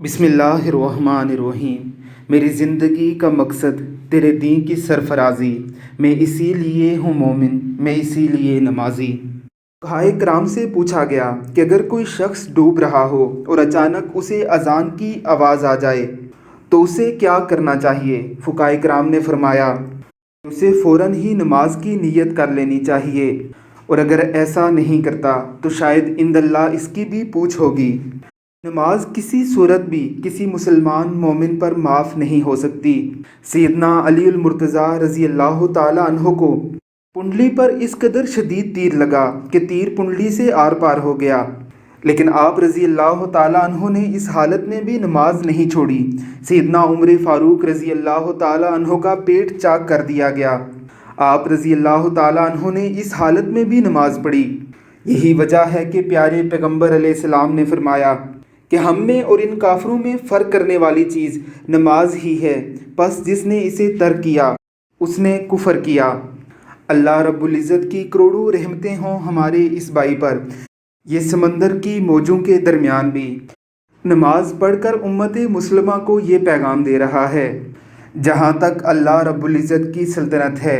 بسم اللہ الرحمن الرحیم۔ میری زندگی کا مقصد تیرے دین کی سرفرازی، میں اسی لیے ہوں مومن، میں اسی لیے نمازی۔ فقہائے کرام سے پوچھا گیا کہ اگر کوئی شخص ڈوب رہا ہو اور اچانک اسے اذان کی آواز آ جائے تو اسے کیا کرنا چاہیے؟ فقہائے کرام نے فرمایا اسے فوراً ہی نماز کی نیت کر لینی چاہیے، اور اگر ایسا نہیں کرتا تو شاید عند اللہ اس کی بھی پوچھ ہوگی۔ نماز کسی صورت بھی کسی مسلمان مومن پر معاف نہیں ہو سکتی۔ سیدنا علی المرتضیٰ رضی اللہ تعالیٰ عنہ کو کنڈلی پر اس قدر شدید تیر لگا کہ تیر کنڈلی سے آر پار ہو گیا، لیکن آپ رضی اللہ تعالیٰ عنہ نے اس حالت میں بھی نماز نہیں چھوڑی۔ سیدنا عمر فاروق رضی اللہ تعالیٰ عنہ کا پیٹ چاک کر دیا گیا، آپ رضی اللہ تعالیٰ عنہ نے اس حالت میں بھی نماز پڑھی۔ یہی وجہ ہے کہ پیارے پیغمبر علیہ السلام نے فرمایا کہ ہم میں اور ان کافروں میں فرق کرنے والی چیز نماز ہی ہے، پس جس نے اسے ترک کیا اس نے کفر کیا۔ اللہ رب العزت کی کروڑوں رحمتیں ہوں ہمارے اس بھائی پر، یہ سمندر کی موجوں کے درمیان بھی نماز پڑھ کر امت مسلمہ کو یہ پیغام دے رہا ہے، جہاں تک اللہ رب العزت کی سلطنت ہے،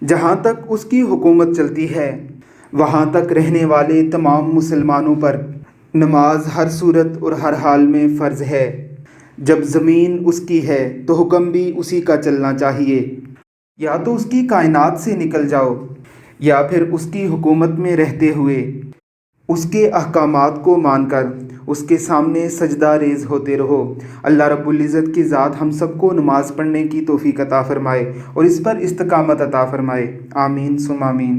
جہاں تک اس کی حکومت چلتی ہے، وہاں تک رہنے والے تمام مسلمانوں پر نماز ہر صورت اور ہر حال میں فرض ہے۔ جب زمین اس کی ہے تو حکم بھی اسی کا چلنا چاہیے، یا تو اس کی کائنات سے نکل جاؤ یا پھر اس کی حکومت میں رہتے ہوئے اس کے احکامات کو مان کر اس کے سامنے سجدہ ریز ہوتے رہو۔ اللہ رب العزت کی ذات ہم سب کو نماز پڑھنے کی توفیق عطا فرمائے اور اس پر استقامت عطا فرمائے، آمین ثم آمین۔